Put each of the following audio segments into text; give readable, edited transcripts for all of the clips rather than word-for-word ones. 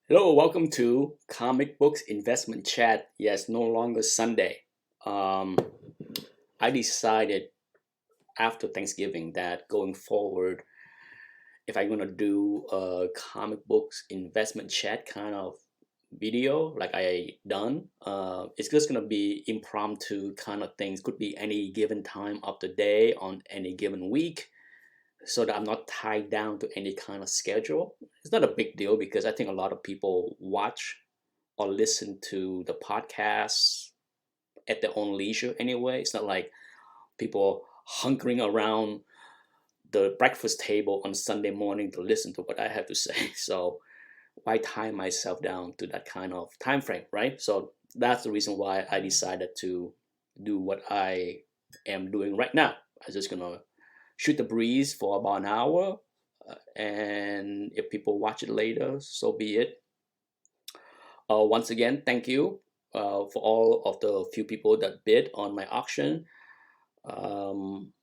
Hello, welcome to Comic Books Investment Chat. Yes, no longer Sunday. Um, I decided after Thanksgiving that going forward, if I'm gonna do a comic books investment chat kind of video like I done, it's just gonna be impromptu kind of things. Could be any given time of the day on any given week, so that I'm not tied down to any kind of schedule. It's not a big deal because I think a lot of people watch or listen to the podcasts at their own leisure anyway. It's not like people hunkering around the breakfast table on Sunday morning to listen to what I have to say. So why tie myself down to that kind of time frame, right? So that's the reason why I decided to do what I am doing right now. I'm just gonna shoot the breeze for about an hour, and if people watch it later, so be it. Once again, thank you for all of the few people that bid on my auction. Um,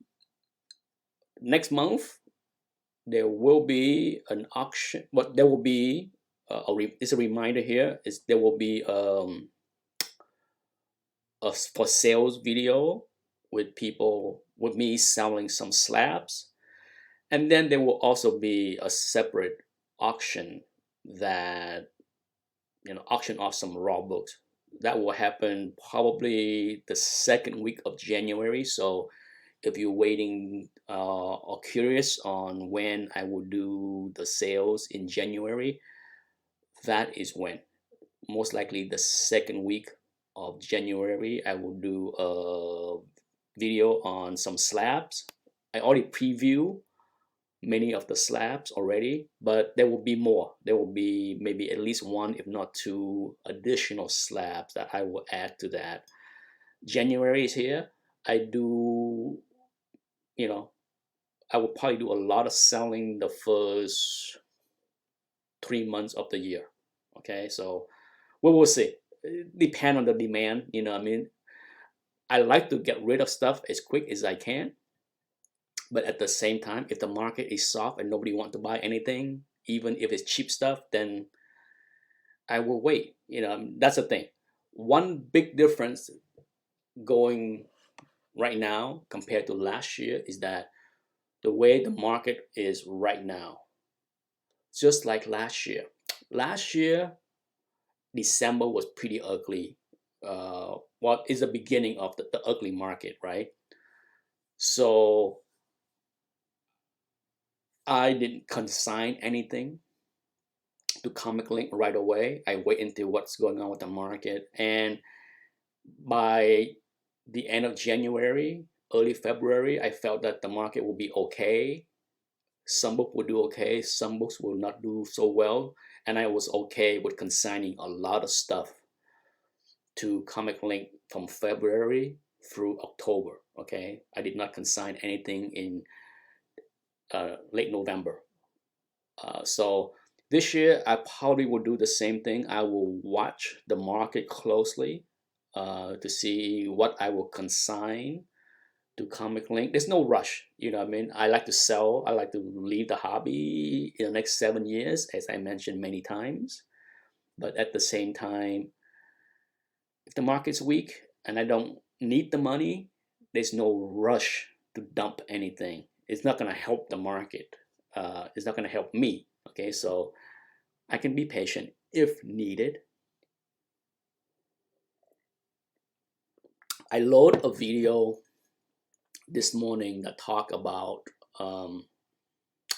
Next month there will be an auction, but there will be it's a reminder here is there will be a for sales video with people with me selling some slabs, and then there will also be a separate auction that auction off some raw books. That will happen probably the second week of January. So if you're waiting or curious on when I will do the sales in January, that is when. Most likely the second week of January, I will do a video on some slabs. I already preview many of the slabs already, but there will be more. There will be maybe at least one, if not two, additional slabs that I will add to that. January is here. I do, you know, I will probably do a lot of selling the first 3 months of the year. Okay, so we will see. Depend on the demand. I mean, I like to get rid of stuff as quick as I can, but at the same time, if the market is soft and nobody wants to buy anything, even if it's cheap stuff, then I will wait. That's the thing. One big difference going right now compared to last year is that the way the market is right now, just like last year. Last year, December was pretty ugly. What is the beginning of the ugly market, right? So I didn't consign anything to Comic Link right away. I wait until what's going on with the market, and by the end of January, early February, I felt that the market will be okay. Some books will do okay, some books will not do so well, and I was okay with consigning a lot of stuff to Comic Link from February through October. Okay, I did not consign anything in late November. So this year, I probably will do the same thing. I will watch the market closely to see what I will consign to Comic Link. There's no rush. What I mean? I like to sell. I like to leave the hobby in the next 7 years, as I mentioned many times. But at the same time, if the market's weak and I don't need the money, there's no rush to dump anything. It's not going to help the market. It's not going to help me. Okay, so I can be patient if needed. I load a video this morning that talk about um,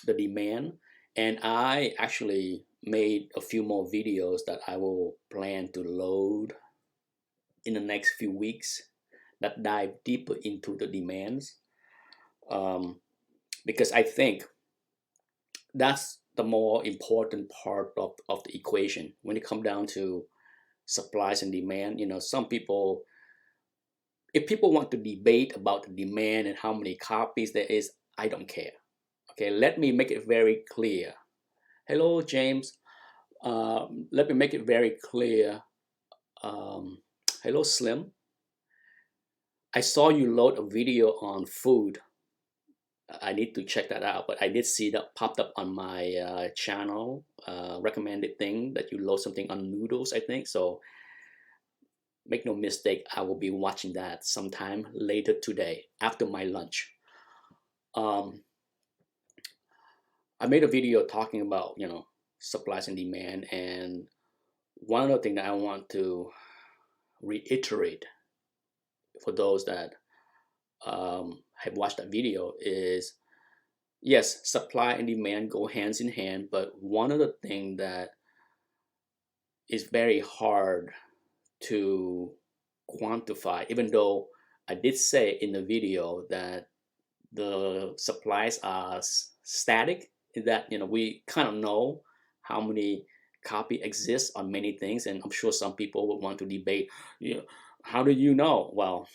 the demand, and I actually made a few more videos that I will plan to load in the next few weeks that dive deeper into the demands, um, because I think that's the more important part of the equation when it comes down to supplies and demand. Some people, if people want to debate about the demand and how many copies there is, I don't care. Okay, let me make it very clear. Hello, James. Let me make it very clear. Hello, Slim. I saw you load a video on food. I need to check that out, but I did see that popped up on my channel recommended thing that you load something on Noodles, I think. So make no mistake, I will be watching that sometime later today after my lunch. Um, I made a video talking about, supplies and demand, and one other thing that I want to reiterate for those that have watched that video is, yes, supply and demand go hands in hand, but one of the things that is very hard to quantify, even though I did say in the video that the supplies are static, is that we kind of know how many copy exists on many things, and I'm sure some people would want to debate, how do you know? Well,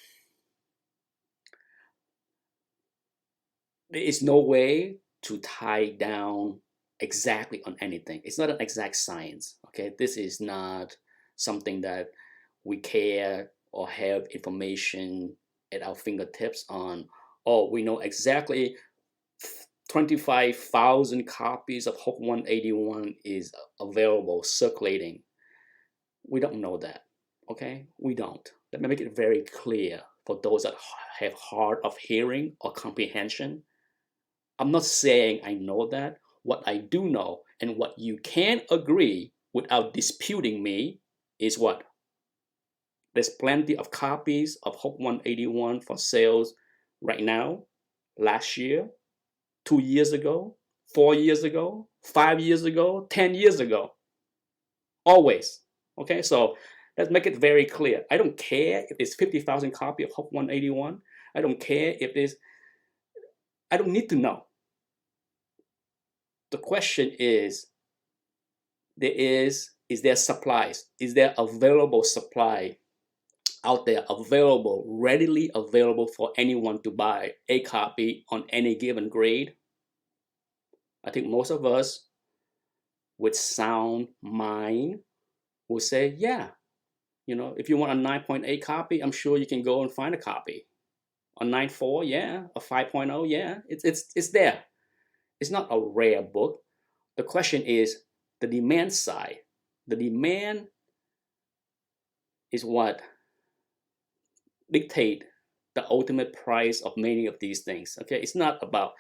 there is no way to tie down exactly on anything. It's not an exact science. Okay, this is not something that we care or have information at our fingertips on. Oh, we know exactly 25,000 copies of HOOK 181 is available, circulating. We don't know that. Okay, we don't. Let me make it very clear for those that have hard of hearing or comprehension. I'm not saying I know that. What I do know, and what you can agree without disputing me, is what? There's plenty of copies of HOOK 181 for sales right now, last year, 2 years ago, 4 years ago, 5 years ago, 10 years ago. Always. Okay, so let's make it very clear. I don't care if there's 50,000 copies of HOOK 181. I don't care if there's, I don't need to know. The question is there supplies? Is there available supply out there, available, readily available for anyone to buy a copy on any given grade? I think most of us with sound mind will say, yeah, if you want a 9.8 copy, I'm sure you can go and find a copy. A 9.4, yeah. A 5.0, yeah. It's there. It's not a rare book. The question is the demand side. The demand is what dictate the ultimate price of many of these things. Okay, it's not about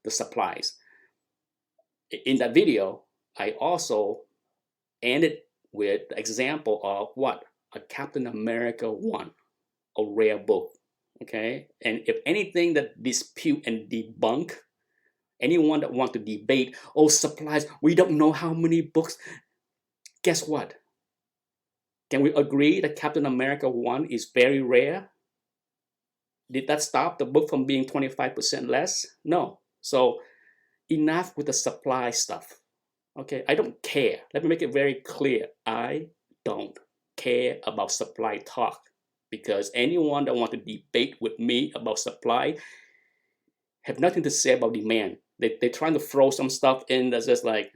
the supplies. In that video, I also ended with the example of what? A Captain America 1, a rare book. Okay, and if anything that dispute and debunk, anyone that want to debate, oh, supplies, we don't know how many books, guess what? Can we agree that Captain America 1 is very rare? Did that stop the book from being 25% less? No. So enough with the supply stuff. Okay, I don't care. Let me make it very clear. I don't care about supply talk, because anyone that want to debate with me about supply have nothing to say about demand. They're trying to throw some stuff in that's just like,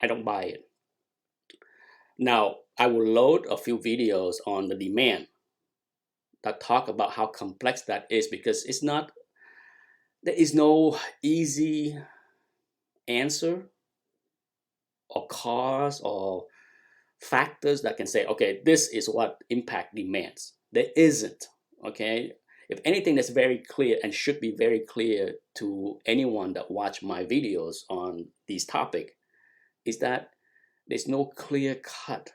I don't buy it. Now, I will load a few videos on the demand that talk about how complex that is, because there is no easy answer or cause or factors that can say, okay, this is what impact demands. There isn't. Okay, if anything, that's very clear and should be very clear to anyone that watch my videos on these topics, is that there's no clear-cut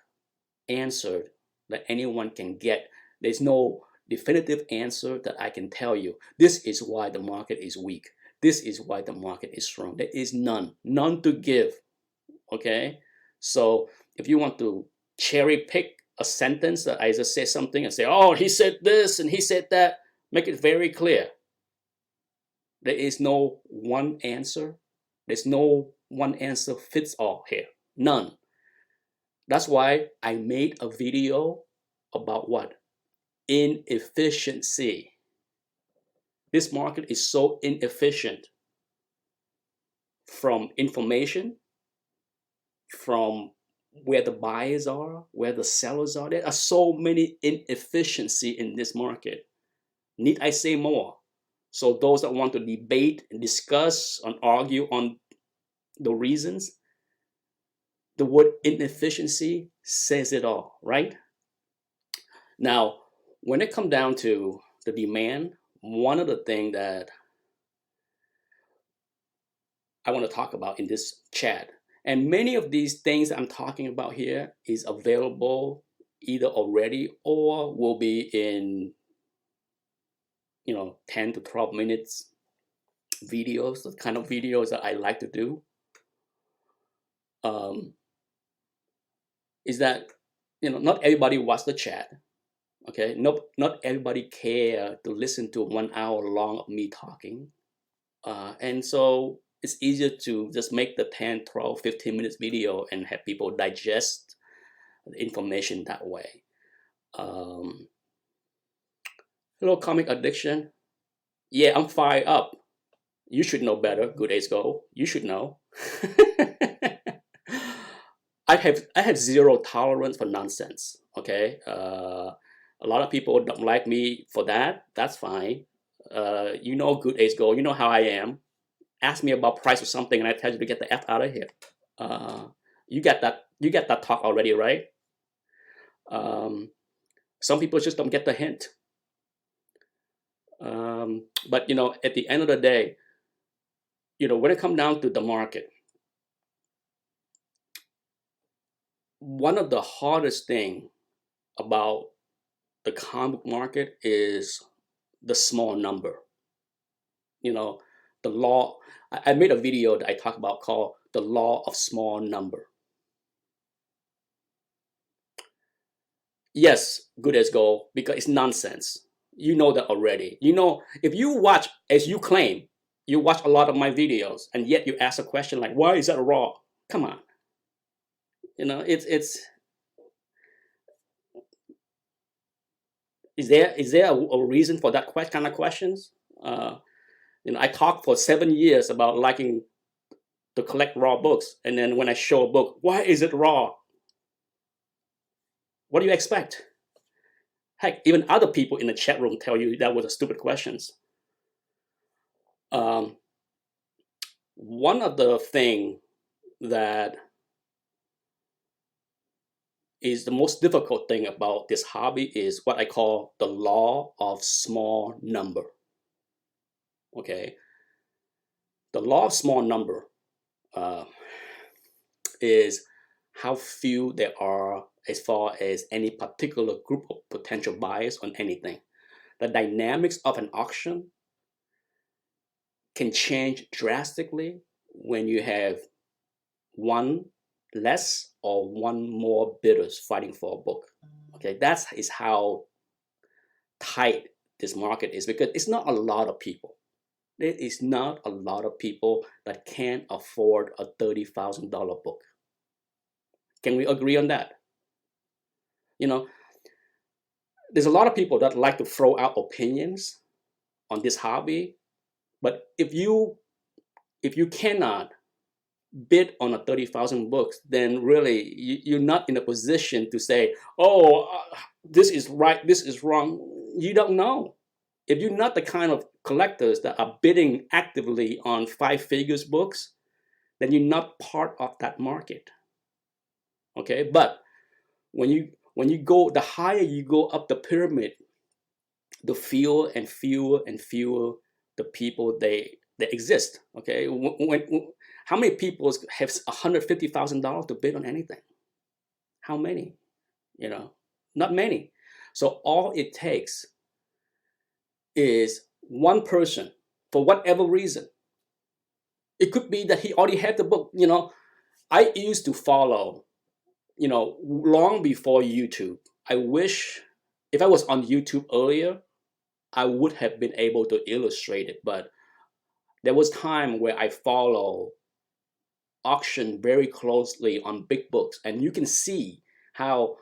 answer that anyone can get. There's no definitive answer that I can tell you, this is why the market is weak. This is why the market is strong. There is none to give. Okay, so if you want to cherry pick a sentence that I just say something and say, oh, he said this and he said that, make it very clear. There is no one answer. There's no one answer fits all here. None. That's why I made a video about what? Inefficiency. This market is so inefficient, from information, from where the buyers are, where the sellers are. There are so many inefficiency in this market. Need I say more? So those that want to debate and discuss and argue on the reasons, the word inefficiency says it all, right? Now, when it comes down to the demand, one of the things that I want to talk about in this chat, and many of these things I'm talking about here is available either already or will be in 10 to 12 minutes videos, the kind of videos that I like to do. Is that not everybody watch the chat. Okay, not everybody care to listen to 1 hour long of me talking, and so it's easier to just make the 10, 12, 15 minutes video and have people digest the information that way. Hello, Comic Addiction. Yeah, I'm fired up. You should know better, Good Ace Go. You should know. I have zero tolerance for nonsense. Okay, a lot of people don't like me for that. That's fine. Good Ace Go. You know how I am. Ask me about price or something, and I tell you to get the F out of here. You get that. You get that talk already, right? Some people just don't get the hint. But at the end of the day, when it comes down to the market, one of the hardest thing about the comic market is the small number. The law. I made a video that I talk about called the law of small number. Yes, Good as gold, because it's nonsense. You know that already. If you watch, as you claim, you watch a lot of my videos, and yet you ask a question like, "Why is that raw?" Come on. It's. Is there a reason for that kind of questions? I talked for 7 years about liking to collect raw books, and then when I show a book, why is it raw? What do you expect? Heck, even other people in the chat room tell you that was a stupid questions. One of the thing that is the most difficult thing about this hobby is what I call the law of small number. Okay, the law of small number is how few there are as far as any particular group of potential buyers on anything. The dynamics of an auction can change drastically when you have one less or one more bidders fighting for a book. Okay, that is how tight this market is, because it's not a lot of people. There is not a lot of people that can afford a $30,000 book. Can we agree on that? There's a lot of people that like to throw out opinions on this hobby, but if you cannot bid on a 30,000 books, then really you're not in a position to say, "Oh, this is right, this is wrong." You don't know. If you're not the kind of collectors that are bidding actively on 5 figures books, then you're not part of that market. Okay, but when you go, the higher you go up the pyramid, the fewer and fewer and fewer the people they exist. Okay, how many people have $150,000 to bid on anything? How many? Not many. So all it takes is one person, for whatever reason. It could be that he already had the book. I used to follow, long before YouTube. I wish if I was on YouTube earlier, I would have been able to illustrate it, but there was time where I follow auction very closely on big books, and you can see how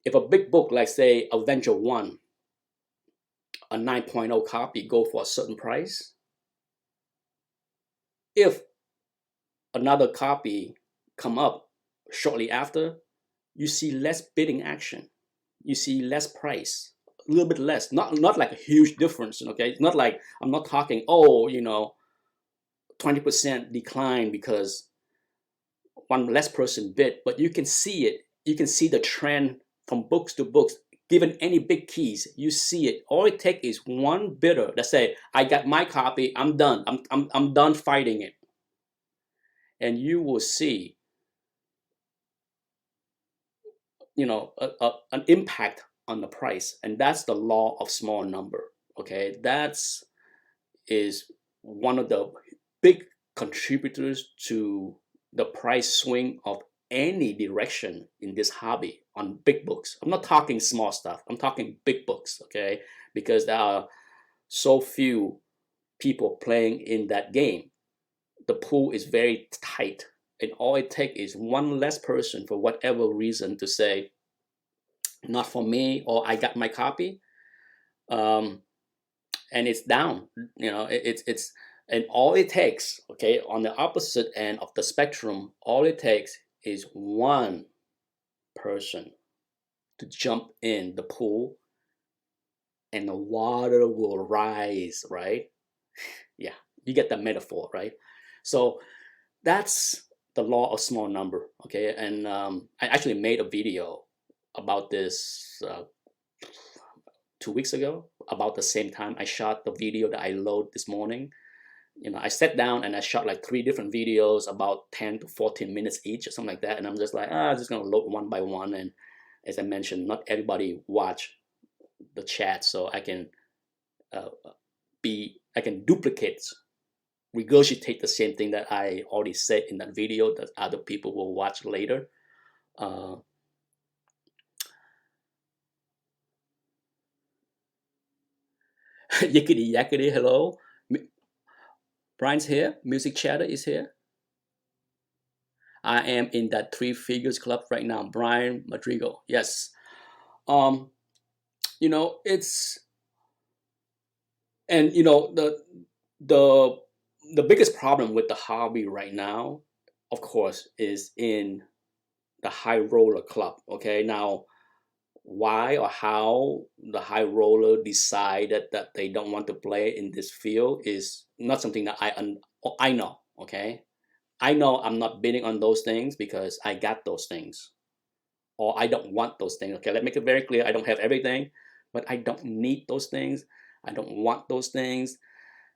if a big book like say Avenger 1, a 9.0 copy, go for a certain price, if another copy come up shortly after, you see less bidding action, you see less price, little bit less, not like a huge difference. Okay, it's not like I'm not talking, oh, 20% decline because one less person bid, but you can see it. You can see the trend from books to books. Given any big keys, you see it. All it takes is one bidder that say, "I got my copy. I'm done. I'm done fighting it," and you will see, an impact on the price. And that's the law of small number. Okay, that's is one of the big contributors to the price swing of any direction in this hobby on big books. I'm not talking small stuff. I'm talking big books. Okay, because there are so few people playing in that game. The pool is very tight, and all it takes is one less person for whatever reason to say, "Not for me," or "I got my copy," um, and it's down. It's and all it takes, okay, on the opposite end of the spectrum, all it takes is one person to jump in the pool, and the water will rise, right? Yeah, you get the metaphor, right? So that's the law of small number, okay? And I actually made a video about this 2 weeks ago, about the same time I shot the video that I load this morning. I sat down and I shot like 3 different videos, about 10 to 14 minutes each or something like that. And I'm just like, I'm just gonna load one by one. And as I mentioned, not everybody watch the chat, so I can uh, I can duplicate, regurgitate the same thing that I already said in that video that other people will watch later. Yickety yakety, hello. Brian's here. Music Chatter is here. I am in that 3 figures club right now. Brian Madrigal. Yes. It's, and the the biggest problem with the hobby right now, of course, is in the high roller club. Okay, now why or how the high roller decided that they don't want to play in this field is not something that I know. Okay, I know I'm not bidding on those things because I got those things, or I don't want those things. Okay, let me make it very clear. I don't have everything, but I don't need those things. I don't want those things.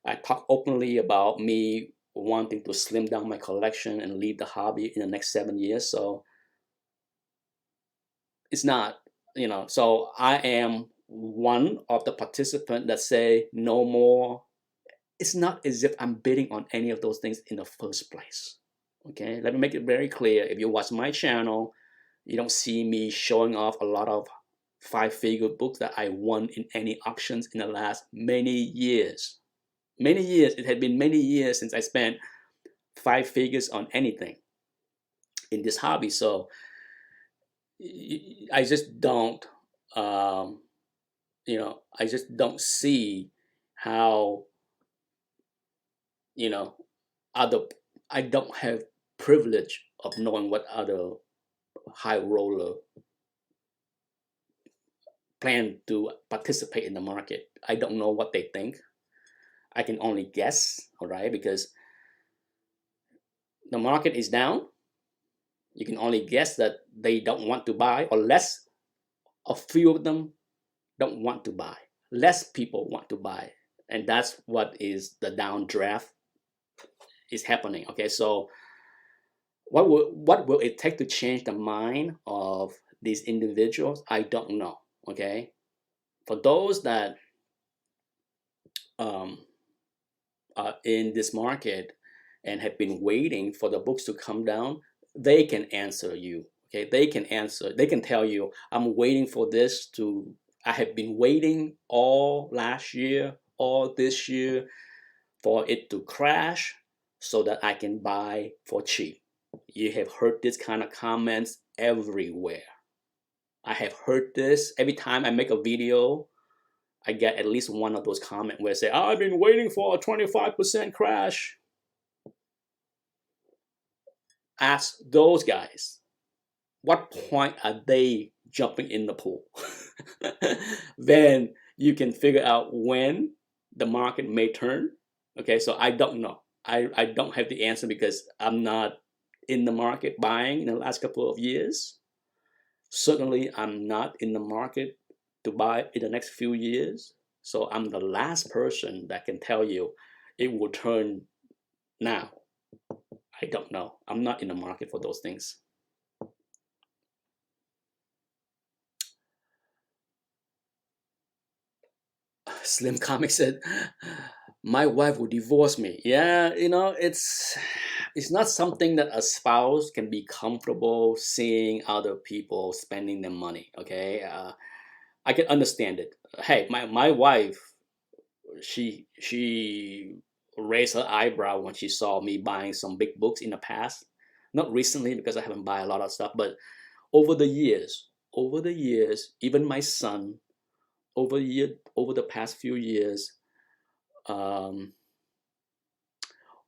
I talk openly about me wanting to slim down my collection and leave the hobby in the next 7 years. So it's not, so I am one of the participants that say no more. It's not as if I'm bidding on any of those things in the first place. Okay, let me make it very clear. If you watch my channel, you don't see me showing off a lot of 5-figure books that I won in any auctions in the last many years. Many years. It had been many years since I spent 5 figures on anything in this hobby. So I just don't, I just don't see how, other, I don't have privilege of knowing what other high roller plan to participate in the market. I don't know what they think. I can only guess, all right, because the market is down. You can only guess that they don't want to buy, or less, a few of them don't want to buy. Less people want to buy, and that's what is the downdraft is happening. Okay, so what will it take to change the mind of these individuals? I don't know. Okay, for those that are in this market and have been waiting for the books to come down, they can answer you. Okay, they can tell you, I'm waiting for this to, I have been waiting all last year, all this year, for it to crash so that I can buy for cheap. You have heard this kind of comments everywhere. I have heard this every time I make a video. I get at least one of those comments where I say, I've been waiting for a 25% crash. Ask those guys, what point are they jumping in the pool. Then you can figure out when the market may turn. Okay, so I don't know. I don't have the answer because I'm not in the market buying in the last couple of years. Certainly, I'm not in the market to buy in the next few years. So I'm the last person that can tell you it will turn now. I don't know. I'm not in the market for those things. Slim Comic said, "My wife will divorce me." Yeah, it's not something that a spouse can be comfortable seeing other people spending their money. Okay, I can understand it. Hey, my wife, she raised her eyebrow when she saw me buying some big books in the past. Not recently because I haven't bought a lot of stuff, but over the years, even my son, over the past few years. Um,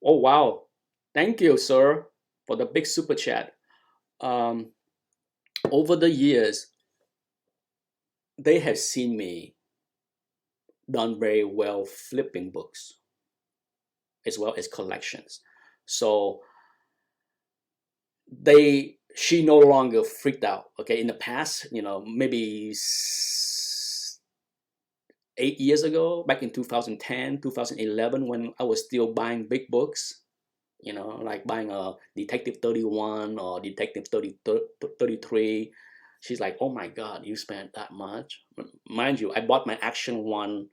oh wow, thank you, sir, for the big super chat. Um, over the years, they have seen me done very well flipping books as well as collections. So she no longer freaked out. Okay, in the past, maybe 8 years ago, back in 2010, 2011, when I was still buying big books, like buying a Detective 31 or Detective 33. She's like, oh my God, you spent that much. Mind you, I bought my Action one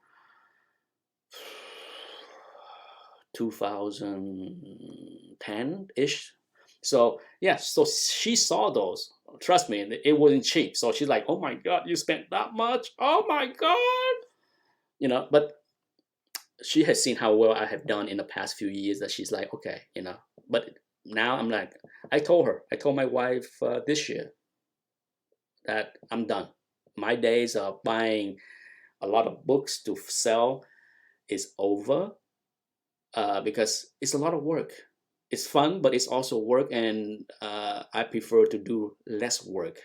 2010-ish. So yeah, so she saw those. Trust me, it wasn't cheap. So she's like, oh my God, you spent that much? Oh my God. But she has seen how well I have done in the past few years that she's like, okay, but now I'm like, I told my wife this year that I'm done. My days of buying a lot of books to sell is over because it's a lot of work. It's fun, but it's also work, and I prefer to do less work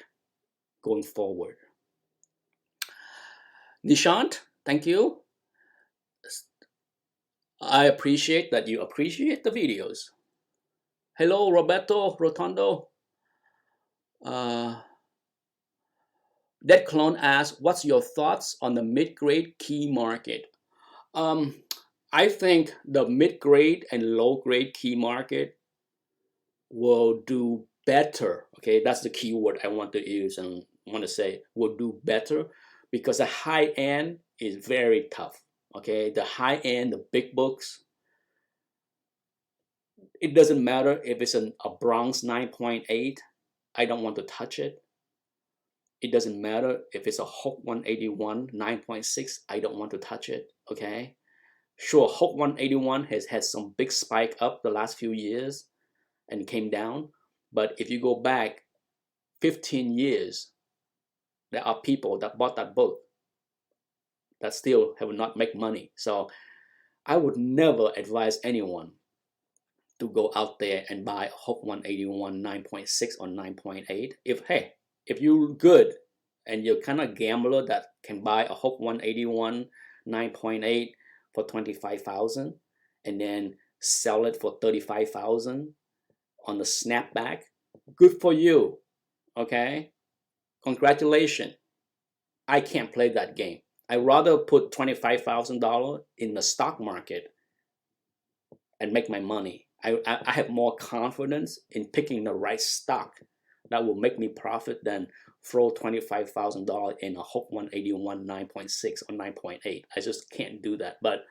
going forward. Nishant, thank you. I appreciate that you appreciate the videos. Hello, Roberto Rotondo. That clone asks, what's your thoughts on the mid-grade key market? I think the mid-grade and low-grade key market will do better. Okay, that's the key word I want to use and want to say will do better because the high end is very tough. Okay, the high end, the big books, it doesn't matter if it's a Bronx 9.8. I don't want to touch it. It doesn't matter if it's a Hook 181 9.6. I don't want to touch it. Okay, sure, Hook 181 has had some big spike up the last few years and came down. But if you go back 15 years, there are people that bought that book that still have not make money. So I would never advise anyone to go out there and buy a Hook 181 9.6 or 9.8. If you're good and you're kind of gambler that can buy a Hook 181 9.8 for 25,000 and then sell it for 35,000 on the snapback, good for you. Okay, congratulations. I can't play that game. I rather put $25,000 in the stock market and make my money. I have more confidence in picking the right stock that will make me profit than throw $25,000 in a Hook 181 9.6 or 9.8. I just can't do that. But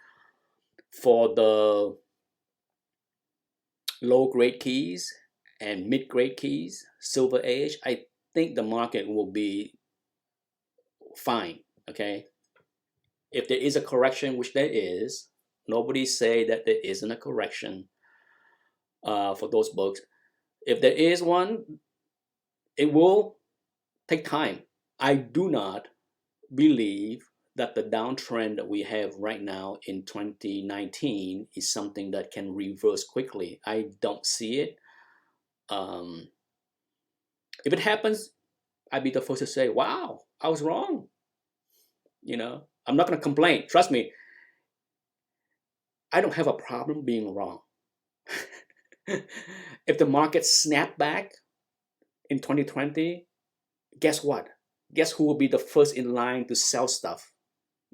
for the low grade keys and mid grade keys, Silver Age, I think the market will be fine. Okay, if there is a correction, which there is, nobody say that there isn't a correction for those books. If there is one, it will take time. I do not believe that the downtrend that we have right now in 2019 is something that can reverse quickly. I don't see it. If it happens, I'd be the first to say, wow, I was wrong. I'm not going to complain. Trust me, I don't have a problem being wrong. If the market snap back in 2020, guess what? Guess who will be the first in line to sell stuff?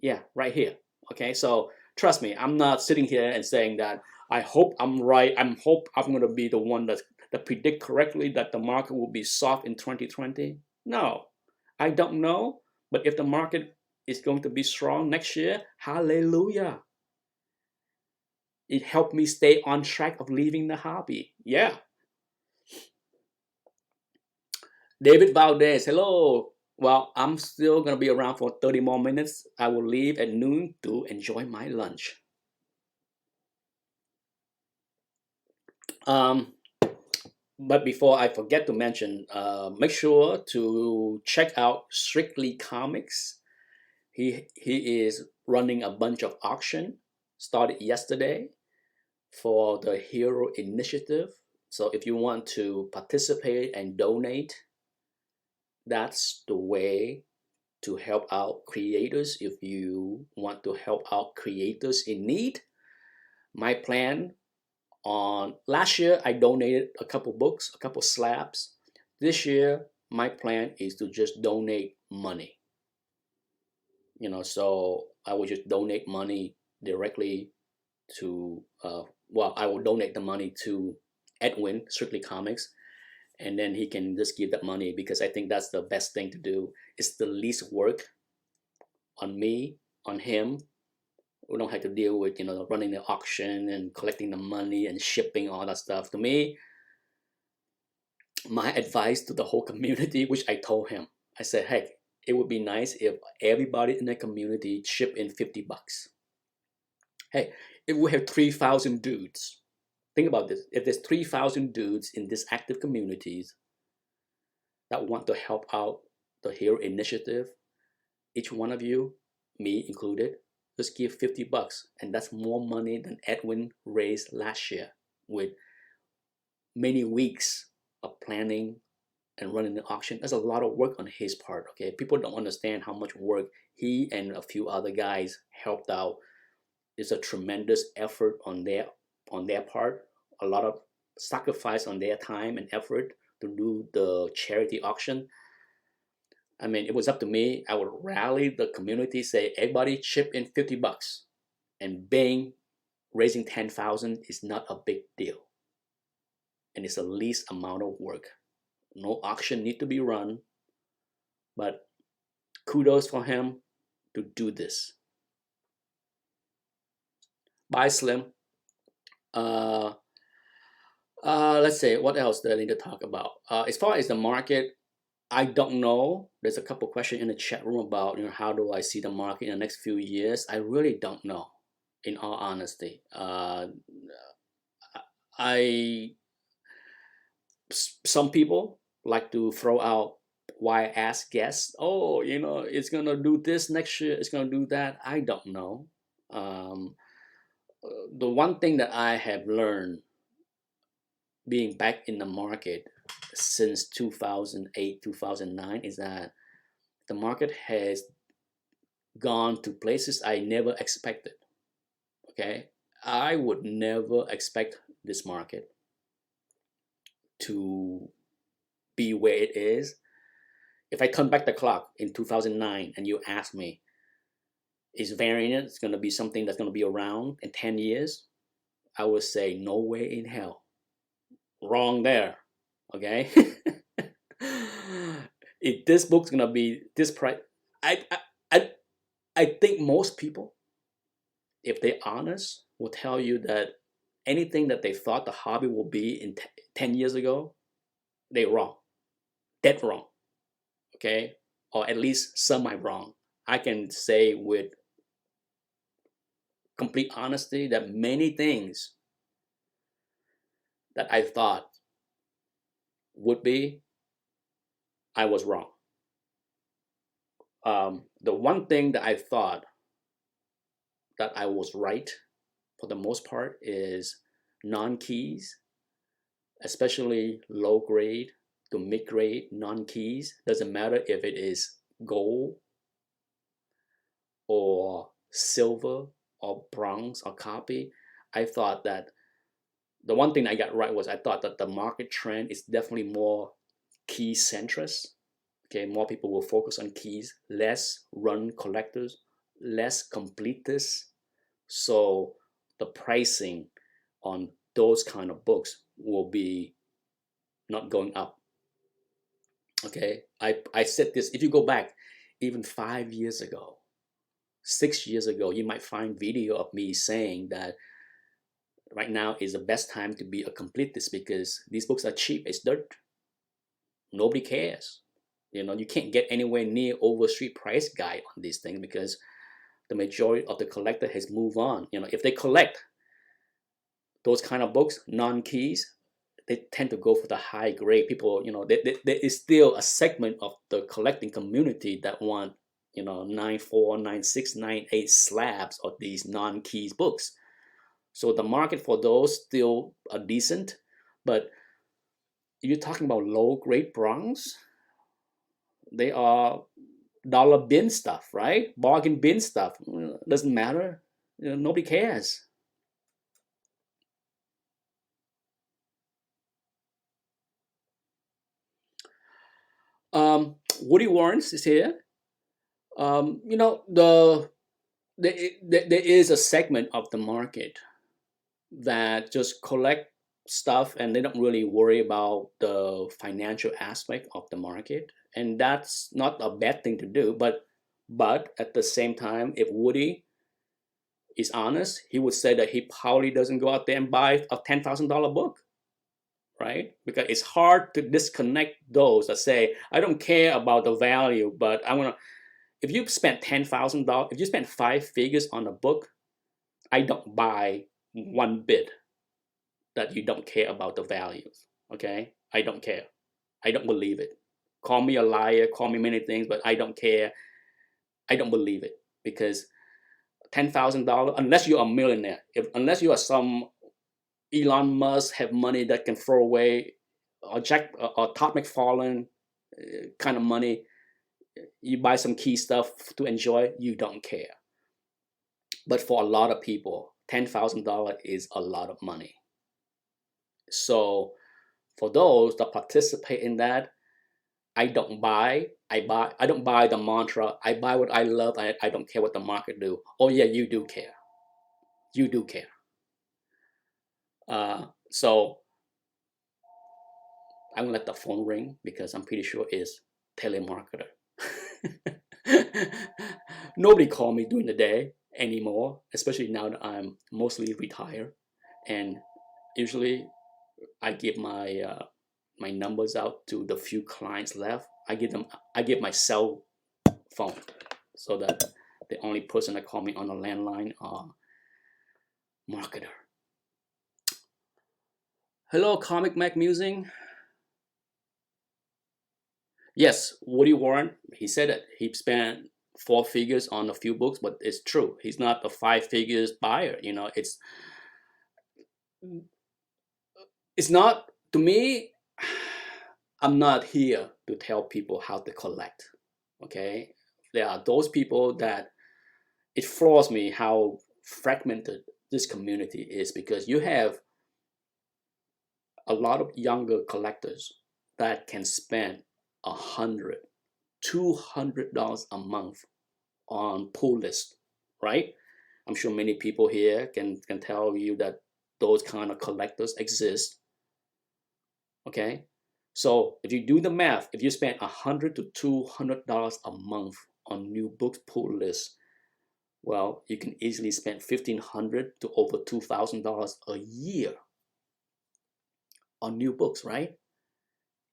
Yeah, right here. Okay, so trust me, I'm not sitting here and saying that I hope I'm right. I hope I'm going to be the one that predict correctly that the market will be soft in 2020. No, I don't know. But if the market is going to be strong next year, hallelujah. It helped me stay on track of leaving the hobby. Yeah. David Valdez, hello. Well, I'm still going to be around for 30 more minutes. I will leave at noon to enjoy my lunch. Um, but before I forget to mention, make sure to check out Strictly Comics. He is running a bunch of auction, started yesterday for the Hero Initiative. So if you want to participate and donate, that's the way to help out creators. If you want to help out creators in need, my plan on last year I donated a couple books, a couple slabs. This year my plan is to just donate money. So I will just donate money directly to I will donate the money to Edwin, Strictly Comics, and then he can just give that money, because I think that's the best thing to do. It's the least work on me, on him. We don't have to deal with running the auction and collecting the money and shipping, all that stuff. To me, my advice to the whole community, which I told him, I said, hey, it would be nice if everybody in the community chip in $50. Hey, if we have 3,000 dudes, think about this. If there's 3,000 dudes in these active communities that want to help out the Hero Initiative, each one of you, me included, just give $50, and that's more money than Edwin raised last year with many weeks of planning and running the auction. There's a lot of work on his part. Okay, people don't understand how much work he and a few other guys helped out. It's a tremendous effort on their part, a lot of sacrifice on their time and effort to do the charity auction. I mean, it was up to me. I would rally the community, say everybody chip in $50, and bang, raising 10,000 is not a big deal, and it's the least amount of work. No auction need to be run, but kudos for him to do this. Bye, Slim. Let's say, what else do I need to talk about? As far as the market, I don't know. There's a couple questions in the chat room about how do I see the market in the next few years. I really don't know, in all honesty. Some people like to throw out why ask guests. Oh, it's gonna do this next year. It's gonna do that. I don't know. The one thing that I have learned being back in the market since 2008, 2009 is that the market has gone to places I never expected. Okay, I would never expect this market to be where it is. If I turn back the clock in 2009 and you ask me, is variance going to be something that's going to be around in 10 years? I would say no way in hell. Wrong there. Okay. If this book's going to be this price, I think most people, if they're honest, will tell you that anything that they thought the hobby will be in 10 years ago, they're wrong. Dead wrong. Okay? Or at least semi wrong. I can say with complete honesty that many things that I thought would be, I was wrong. The one thing that I thought that I was right for the most part is non-keys, especially low grade to mid-grade non-keys. Doesn't matter if it is gold or silver or bronze or copy. I thought that the one thing I got right was I thought that the market trend is definitely more key centrist. Okay, more people will focus on keys, less run collectors, less completists. So the pricing on those kind of books will be not going up. Okay, I said this, if you go back even 5 years ago, 6 years ago, you might find video of me saying that right now is the best time to be a completist because these books are cheap as dirt. Nobody cares. You can't get anywhere near overstreet price guide on these things because the majority of the collector has moved on. If they collect those kind of books, non-keys, they tend to go for the high grade people. There is still a segment of the collecting community that want 9.4, 9.6, 9.8 slabs of these non-keys books. So the market for those still are decent, but you're talking about low grade bronze. They are dollar bin stuff, right? Bargain bin stuff. Doesn't matter. Nobody cares. Woody Warrens is here. There is a segment of the market that just collect stuff and they don't really worry about the financial aspect of the market, and that's not a bad thing to do. But at the same time, if Woody is honest, he would say that he probably doesn't go out there and buy a $10,000 book, right? Because it's hard to disconnect those that say, I don't care about the value, but I want to. If you spent $10,000, if you spent 5 figures on a book, I don't buy one bit that you don't care about the values. Okay, I don't care. I don't believe it. Call me a liar, call me many things, but I don't care. I don't believe it because $10,000, unless you're a millionaire, unless you are some Elon Musk have money that can throw away, or Todd McFarlane kind of money, you buy some key stuff to enjoy, you don't care. But for a lot of people, $10,000 is a lot of money. So for those that participate in that, I don't buy the mantra, I buy what I love, I don't care what the market do. Oh yeah, you do care. You do care. So I'm gonna let the phone ring because I'm pretty sure it's telemarketer. Nobody call me during the day anymore, especially now that I'm mostly retired. And usually I give my numbers out to the few clients left. I give my cell phone so that the only person that call me on a landline are marketer. Hello, Comic Mac Musing. Yes, Woody Warren, he said it. He spent 4 figures on a few books, but it's true. He's not a 5 figures buyer. It's not, to me, I'm not here to tell people how to collect. Okay? There are those people that it floors me how fragmented this community is, because you have a lot of younger collectors that can spend $100, $200 a month on pull list, right? I'm sure many people here can tell you that those kind of collectors exist. Okay, so if you do the math, if you spend $100 to $200 a month on new books pull list, well, you can easily spend $1,500 to over $2,000 a year on new books, right?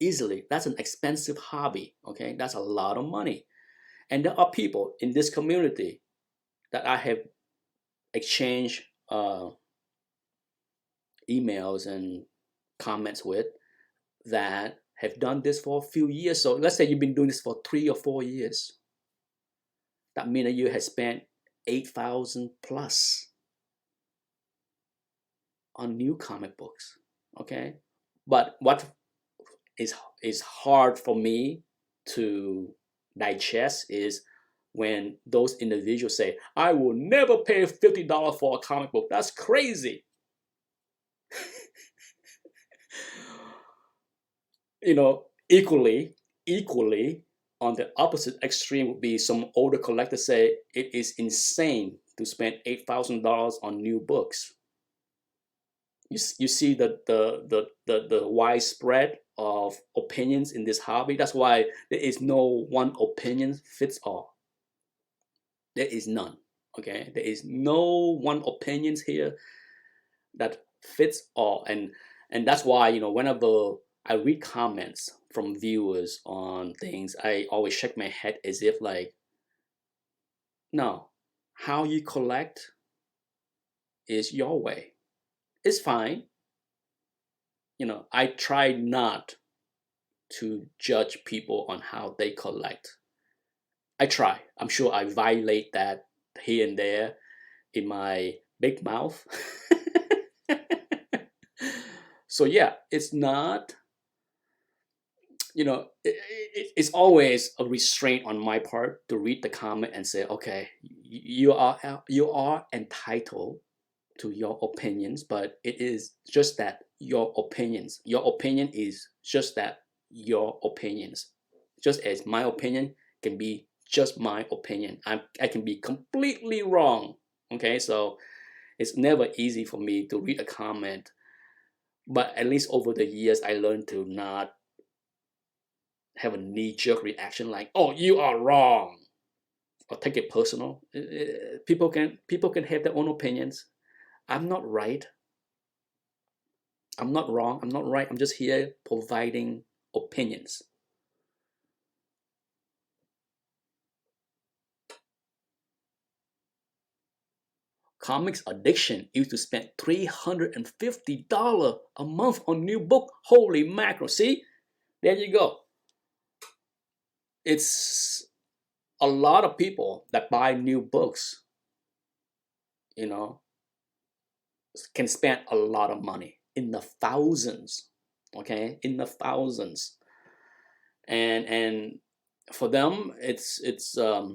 Easily. That's an expensive hobby. Okay, that's a lot of money. And there are people in this community that I have exchanged emails and comments with that have done this for a few years. So let's say you've been doing this for 3 or 4 years. That means that you have spent $8,000 plus on new comic books. Okay, but what is hard for me to digest is when those individuals say, I will never pay $50 for a comic book. That's crazy. You know, equally on the opposite extreme would be some older collectors say it is insane to spend $8,000 on new books. You see the widespread of opinions in this hobby. That's why there is no one opinion fits all. There is none. Okay, there is no one opinions here that fits all, and that's why, you know, whenever I read comments from viewers on things, I always shake my head as if like, no, how you collect is your way. It's fine. You know, I try not to judge people on how they collect. I try. I'm sure I violate that here and there in my big mouth. So yeah, it's not, you know, it's always a restraint on my part to read the comment and say, okay, you are entitled to your opinions, but it is just that your opinions. Your opinion is just that, your opinions. Just as my opinion can be just my opinion. I can be completely wrong. Okay, so it's never easy for me to read a comment, but at least over the years I learned to not have a knee-jerk reaction like, oh, you are wrong, or take it personal. People can have their own opinions. I'm not right. I'm not wrong. I'm not right. I'm just here providing opinions. Comics addiction used to spend $350 a month on new book. Holy mackerel. See? There you go. It's a lot of people that buy new books, you know, can spend a lot of money, in the thousands. Okay? In the thousands. And for them, it's a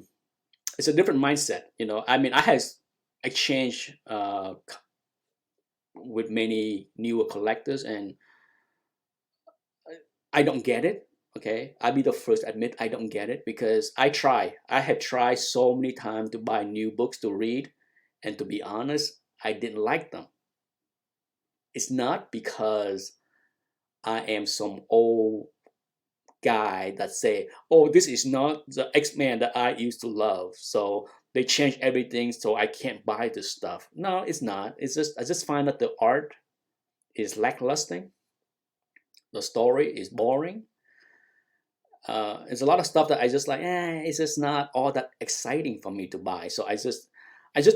different mindset. You know, I mean, I had exchanged with many newer collectors, and I don't get it. Okay, I'll be the first to admit I don't get it, because I have tried so many times to buy new books to read, and to be honest, I didn't like them. It's not because I am some old guy that say, oh, this is not the X-Men that I used to love, so they changed everything so I can't buy this stuff. No, it's not. It's just, I just find that the art is lackluster, the story is boring. It's a lot of stuff that I just like, it's just not all that exciting for me to buy. So I just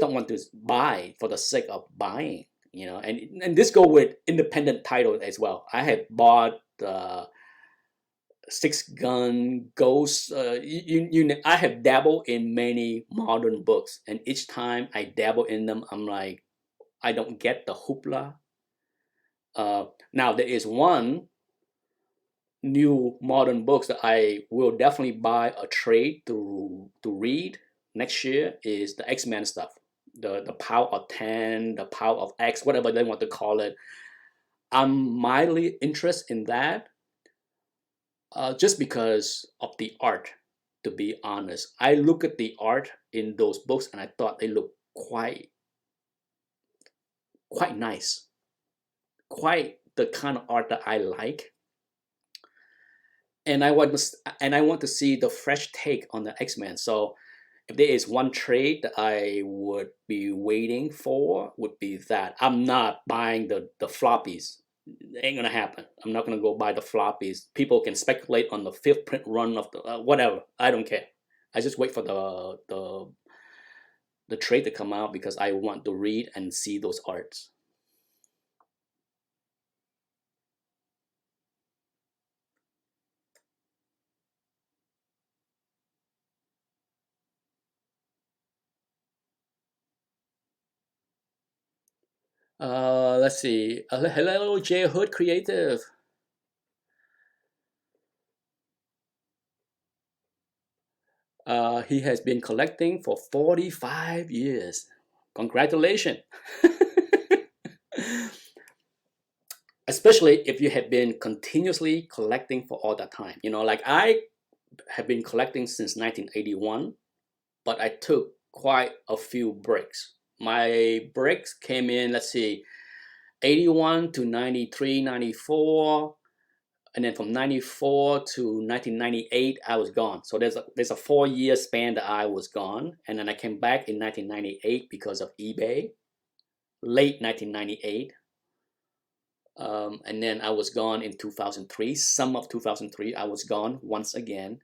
don't want to buy for the sake of buying, you know. And this go with independent titles as well. I have bought Six Gun, Ghost. I have dabbled in many modern books, and each time I dabble in them, I'm like, I don't get the hoopla. Now there is one new modern books that I will definitely buy a trade to read next year, is the X-Men stuff. The Power of 10, the Power of X, whatever they want to call it. I'm mildly interested in that, just because of the art, to be honest. I look at the art in those books and I thought they look quite nice. Quite the kind of art that I like. And I want to see the fresh take on the X-Men. So if there is one trade that I would be waiting for, would be that. I'm not buying the floppies. It ain't gonna happen. I'm not gonna go buy the floppies. People can speculate on the fifth print run of the whatever. I don't care. I just wait for the trade to come out, because I want to read and see those arts. Let's see. Hello, J Hood Creative. He has been collecting for 45 years. Congratulations. Especially if you have been continuously collecting for all that time. You know, like I have been collecting since 1981, but I took quite a few breaks. My breaks came in, let's see, 81 to 93, 94, and then from 94 to 1998 I was gone. So there's a 4-year span that I was gone, and then I came back in 1998 because of eBay, late 1998. And then I was gone in 2003. Summer of 2003 I was gone once again,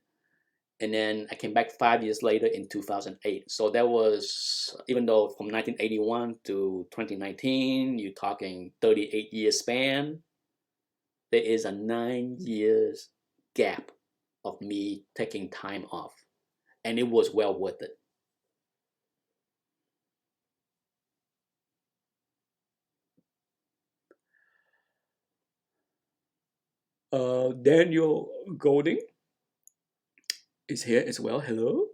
and then I came back 5 years later in 2008. So that was, even though from 1981 to 2019 you're talking 38-year span, there is a 9 years gap of me taking time off, and it was well worth it. Daniel Golding is here as well. Hello.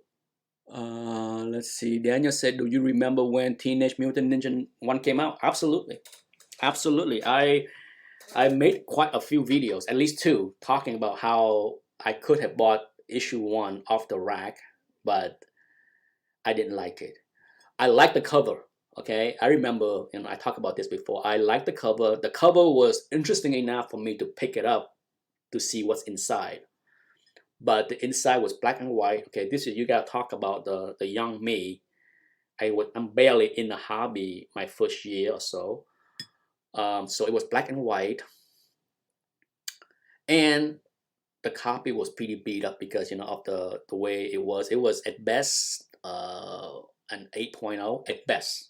Let's see. Daniel said, "Do you remember when Teenage Mutant Ninja 1 came out?" Absolutely, absolutely. I made quite a few videos, at least 2, talking about how I could have bought issue 1 off the rack, but I didn't like it. I like the cover. Okay, I remember, and I talked about this before. I like the cover. The cover was interesting enough for me to pick it up to see what's inside. But the inside was black and white. Okay, this is, you gotta talk about the young me. I'm barely in the hobby my first year or so. So it was black and white, and the copy was pretty beat up because, you know, of the way it was. It was at best an 8.0 at best.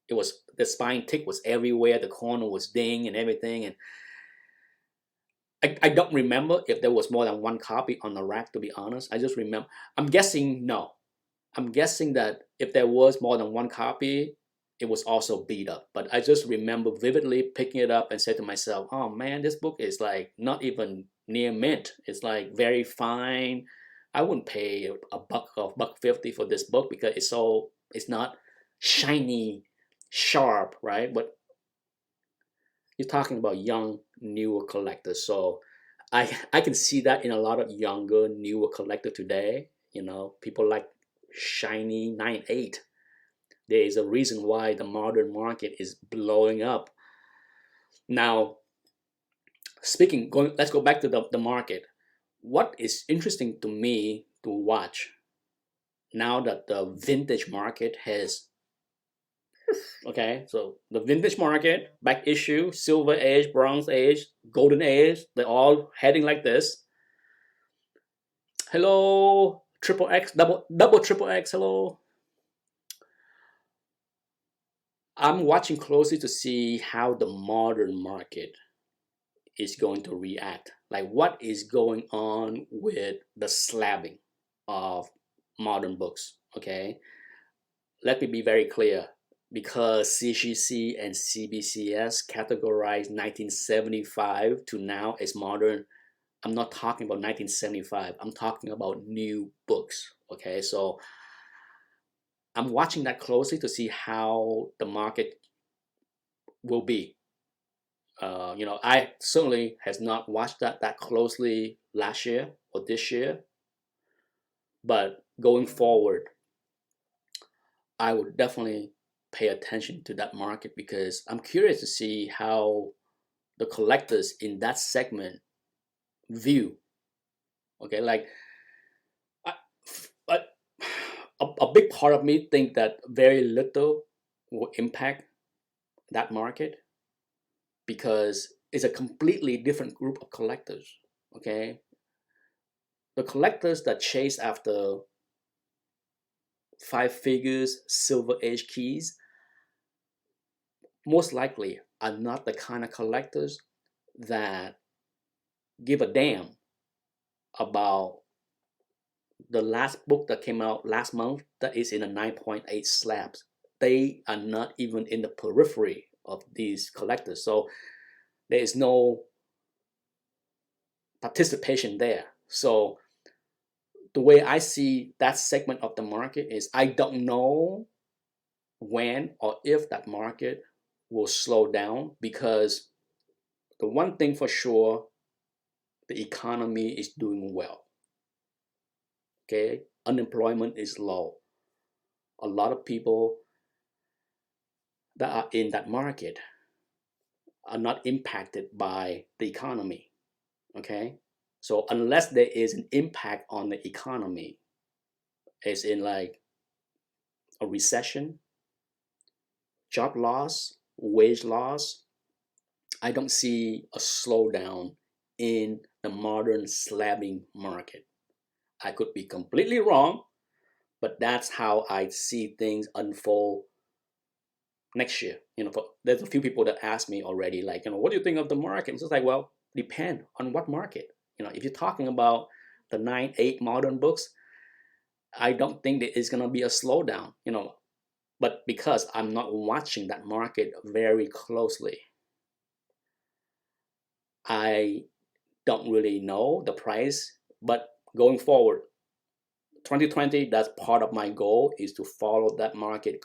It was, the spine tick was everywhere, the corner was ding and everything, and I don't remember if there was more than 1 copy on the rack, to be honest. I just remember, I'm guessing no. I'm guessing that if there was more than 1 copy, it was also beat up. But I just remember vividly picking it up and said to myself, oh man, this book is like not even near mint. It's like very fine. I wouldn't pay a buck or $1.50 for this book because it's not shiny, sharp, right? But you're talking about young, newer collectors. So I can see that in a lot of younger, newer collector today. You know, people like shiny 9.8. There is a reason why the modern market is blowing up. Now, let's go back to the market. What is interesting to me to watch now that the vintage market has, okay, so the vintage market, back issue, silver age, bronze age, golden age, they're all heading like this. Hello, triple X, double triple X, hello. I'm watching closely to see how the modern market is going to react. Like, what is going on with the slabbing of modern books, okay? Let me be very clear. Because CGC and CBCS categorized 1975 to now as modern, I'm not talking about 1975. I'm talking about new books, okay? So I'm watching that closely to see how the market will be. You know, I certainly has not watched that closely last year or this year, but going forward, I would definitely pay attention to that market because I'm curious to see how the collectors in that segment view. Okay, like I, but a big part of me think that very little will impact that market because it's a completely different group of collectors. Okay, the collectors that chase after 5 figures silver age keys most likely are not the kind of collectors that give a damn about the last book that came out last month that is in a 9.8 slabs. They are not even in the periphery of these collectors. So there is no participation there. So the way I see that segment of the market is I don't know when or if that market will slow down, because the one thing for sure, the economy is doing well. Okay, unemployment is low. A lot of people that are in that market are not impacted by the economy. Okay, so unless there is an impact on the economy, as in like a recession, job loss, wage loss, I don't see a slowdown in the modern slabbing market. I could be completely wrong, but that's how I see things unfold next year. There's a few people that ask me already, like, what do you think of the market? It's just like, well, depend on what market. If you're talking about the 9, 8 modern books, I don't think there is gonna be a slowdown. But because I'm not watching that market very closely, I don't really know the price. But going forward, 2020, that's part of my goal, is to follow that market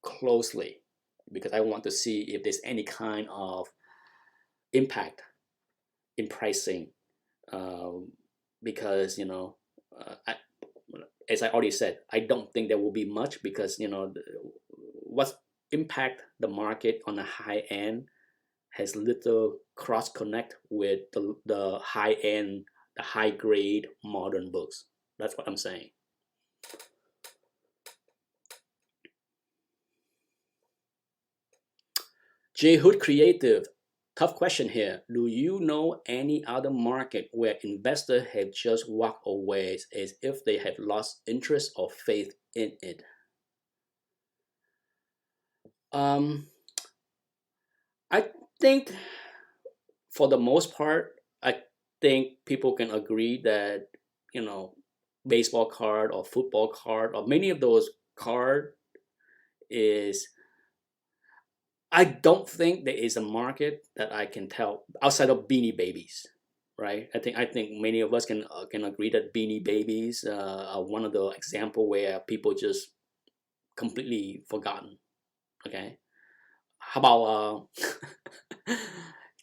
closely, because I want to see if there's any kind of impact in pricing. Because as I already said, I don't think there will be much, because what's impact the market on the high end has little cross connect with the high end, the high grade modern books. That's what I'm saying. J Hood Creative, tough question here. Do you know any other market where investors have just walked away as if they have lost interest or faith in it? I think for the most part, I think people can agree that, baseball card or football card or many of those card is, I don't think there is a market that I can tell outside of Beanie Babies, right? I think many of us can agree that Beanie Babies are one of the example where people just completely forgotten. Okay, how about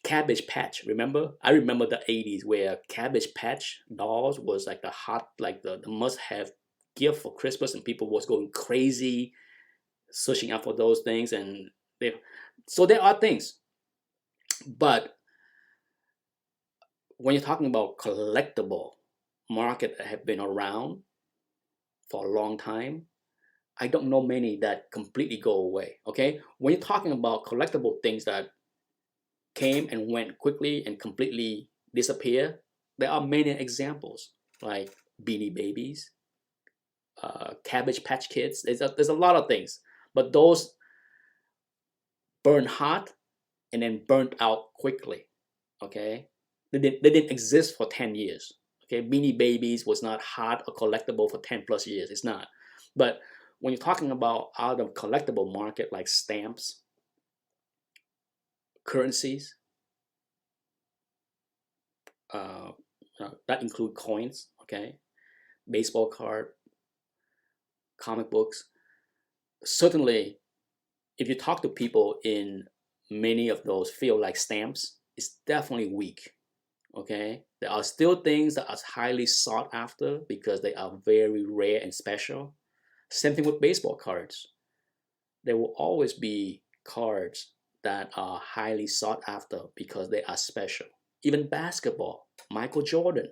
Cabbage Patch? Remember? I remember the '80s where Cabbage Patch dolls was like the hot, like the must-have gift for Christmas, and people was going crazy searching out for those things, and they, so there are things. But when you're talking about collectible market that have been around for a long time, I don't know many that completely go away. Okay, when you're talking about collectible things that came and went quickly and completely disappear, there are many examples, like Beanie Babies, Cabbage Patch Kids. There's a lot of things, but those burn hot and then burnt out quickly. Okay, they didn't exist for 10 years. Okay, Beanie Babies was not hot or collectible for 10 plus years. It's not. But when you're talking about out of collectible market, like stamps, currencies, uh, that include coins, okay, baseball card, comic books. Certainly, if you talk to people in many of those fields, like stamps, it's definitely weak. Okay, there are still things that are highly sought after because they are very rare and special. Same thing with baseball cards. There will always be cards that are highly sought after because they are special. Even basketball, Michael Jordan,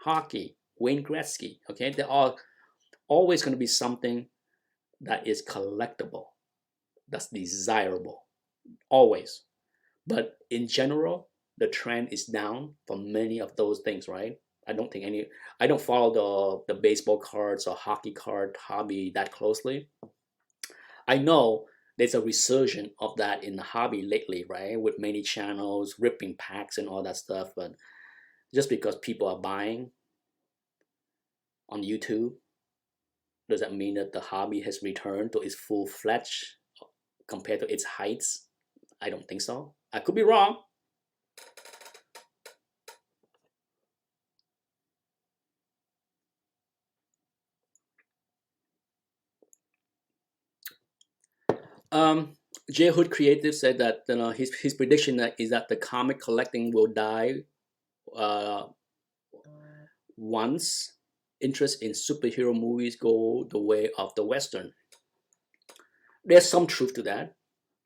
hockey, Wayne Gretzky. Okay, there are always going to be something that is collectible, that's desirable, always. But in general, the trend is down for many of those things, right? I don't follow the baseball cards or hockey card hobby that closely. I know there's a resurgence of that in the hobby lately, right? With many channels, ripping packs and all that stuff. But just because people are buying on YouTube, does that mean that the hobby has returned to its full fledged compared to its heights? I don't think so. I could be wrong. J Hood Creative said that his prediction is that the comic collecting will die uh, once interest in superhero movies go the way of the Western. There's some truth to that.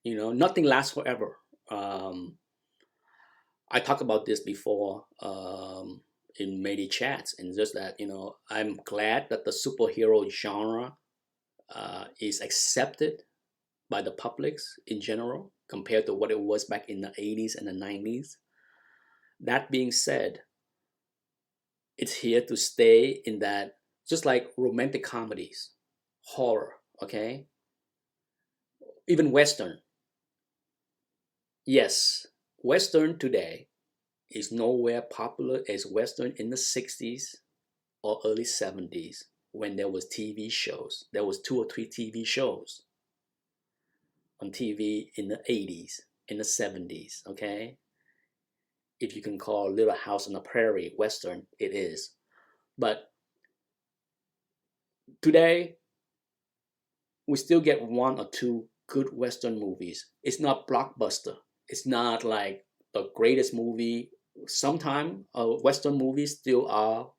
Nothing lasts forever. Um, I talked about this before in many chats, and just that I'm glad that the superhero genre is accepted by the publics in general compared to what it was back in the 80s and the 90s. That being said, it's here to stay in that, just like romantic comedies, horror, okay? Even Western. Yes, Western today is nowhere popular as Western in the 60s or early 70s when there was TV shows. There was 2 or 3 TV shows on TV in the 80s, in the 70s, okay? If you can call Little House on the Prairie Western, it is. But today, we still get 1 or 2 good Western movies. It's not blockbuster. It's not like the greatest movie. Sometimes Western movies still are.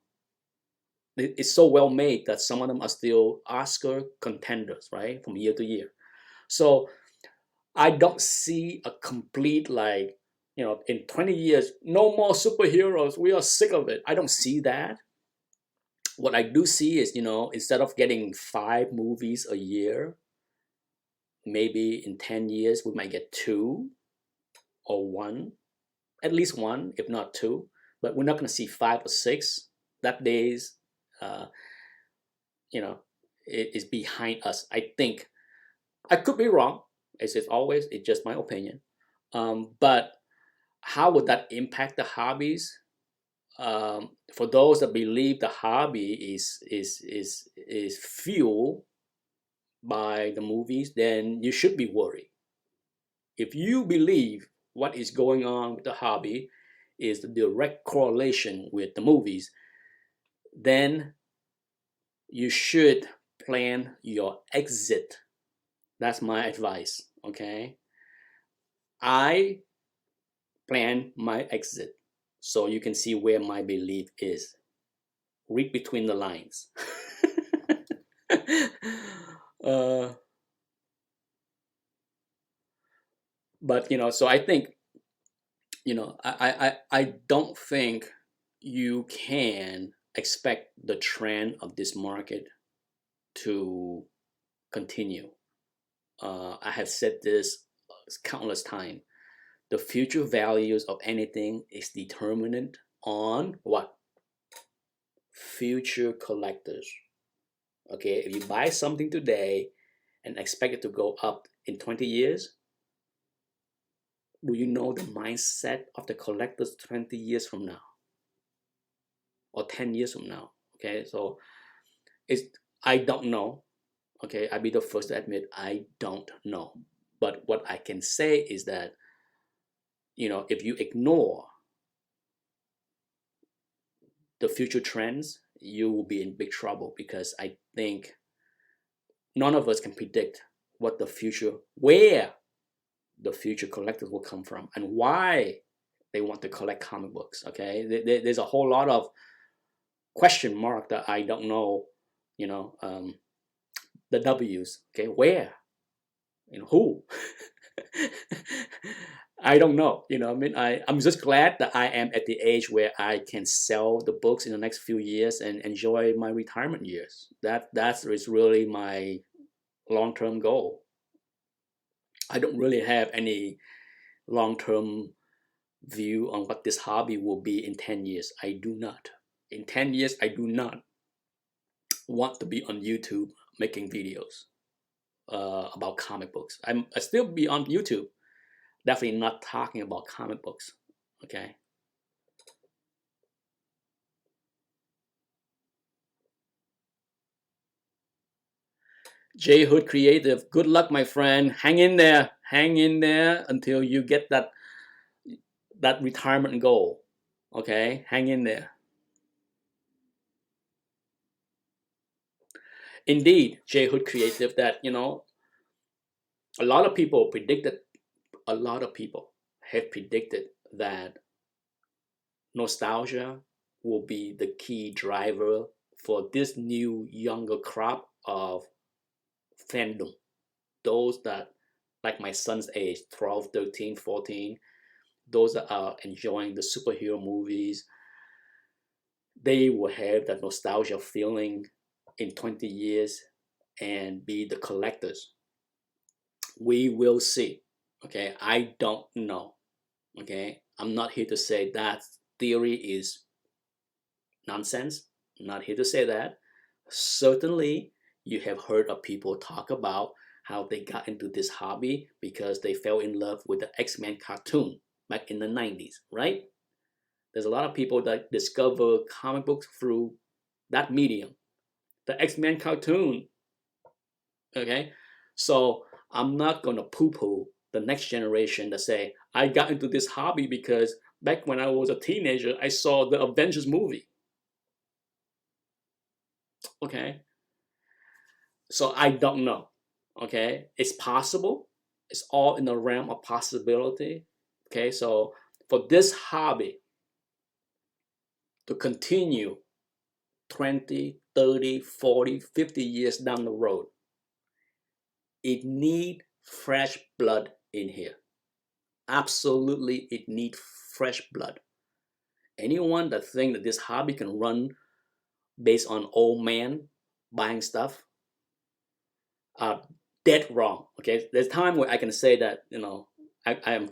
It's so well made that some of them are still Oscar contenders, right, from year to year. So I don't see a complete in 20 years, no more superheroes. We are sick of it. I don't see that. What I do see is, instead of getting 5 movies a year, maybe in 10 years we might get 2 or 1, at least 1, if not 2. But we're not going to see 5 or 6. That days, uh, it is behind us. I think I could be wrong. As is always, it's just my opinion. But how would that impact the hobbies? For those that believe the hobby is fueled by the movies, then you should be worried. If you believe what is going on with the hobby is the direct correlation with the movies, then you should plan your exit. That's my advice, okay? I plan my exit so you can see where my belief is. Read between the lines. uh, but so I think I don't think you can expect the trend of this market to continue. I have said this countless times. The future values of anything is determined on what? Future collectors. Okay, if you buy something today and expect it to go up in 20 years, do you know the mindset of the collectors 20 years from now or 10 years from now? Okay, so I don't know. Okay, I'll be the first to admit I don't know. But what I can say is that, if you ignore the future trends, you will be in big trouble, because I think none of us can predict where the future collectors will come from and why they want to collect comic books. Okay, there's a whole lot of question mark that I don't know. The W's. Okay, where? Who? I don't know. I'm just glad that I am at the age where I can sell the books in the next few years and enjoy my retirement years. That is really my long-term goal. I don't really have any long-term view on what this hobby will be in 10 years. I do not. In 10 years, I do not want to be on YouTube making videos about comic books. I still be on YouTube, definitely not talking about comic books. Okay. J Hood Creative, good luck, my friend. Hang in there. Hang in there until you get that retirement goal. Okay, hang in there. Indeed, J Hood Creative, that A lot of people predicted, a lot of people have predicted that nostalgia will be the key driver for this new younger crop of fandom. Those that, like my son's age, 12, 13, 14, those that are enjoying the superhero movies, they will have that nostalgia feeling in 20 years and be the collectors. We will see. Okay, I don't know. Okay, I'm not here to say that theory is nonsense. I'm not here to say that. Certainly, you have heard of people talk about how they got into this hobby because they fell in love with the X-Men cartoon back in the 90s, right? There's a lot of people that discover comic books through that medium, the X-Men cartoon. Okay, so I'm not gonna poo-poo the next generation that say I got into this hobby because back when I was a teenager I saw the Avengers movie. Okay, so I don't know. Okay, it's possible. It's all in the realm of possibility. Okay, so for this hobby to continue 20, 30, 40, 50 years down the road, it need fresh blood in here. Absolutely, it need fresh blood. Anyone that think that this hobby can run based on old man buying stuff are dead wrong. Okay, there's time where I can say that I'm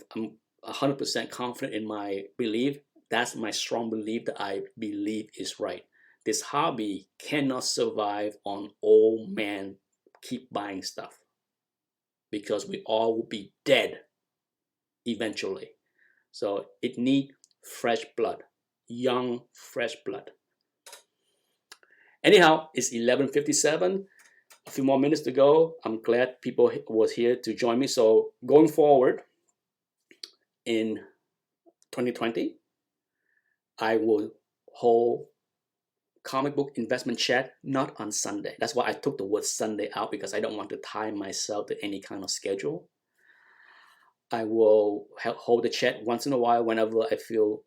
100% confident in my belief. That's my strong belief that I believe is right. This hobby cannot survive on old man keep buying stuff because we all will be dead eventually. So it need fresh blood, young fresh blood. Anyhow, it's 11:57. A few more minutes to go. I'm glad people was here to join me. So going forward in 2020, I will hold comic book investment chat not on Sunday. That's why I took the word Sunday out, because I don't want to tie myself to any kind of schedule. I will hold the chat once in a while whenever I feel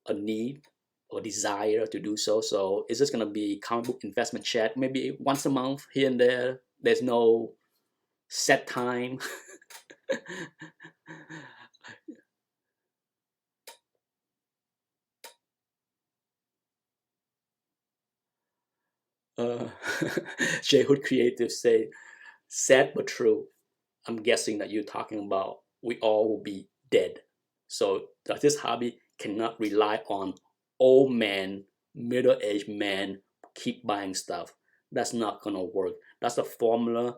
a need or desire to do so. So it's just going to be comic book investment chat, maybe once a month here and there. There's no set time. uh, J Hood Creative say, sad but true. I'm guessing that you're talking about we all will be dead. So this hobby cannot rely on old man, middle-aged man keep buying stuff. That's not gonna work. That's a formula.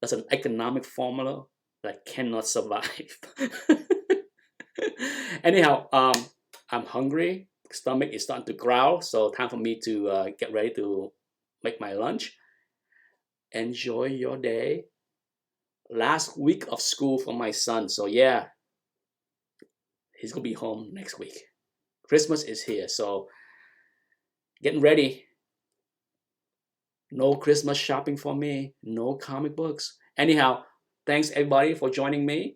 That's an economic formula that cannot survive. Anyhow, I'm hungry. Stomach is starting to growl, so time for me to get ready to make my lunch. Enjoy your day. Last week of school for my son, so yeah, he's gonna be home next week. Christmas is here, so getting ready. No Christmas shopping for me, no comic books. Anyhow, thanks everybody for joining me.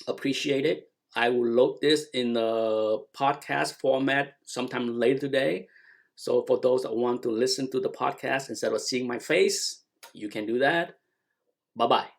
Appreciate it. I will load this in the podcast format sometime later today. So for those that want to listen to the podcast instead of seeing my face, you can do that. Bye-bye.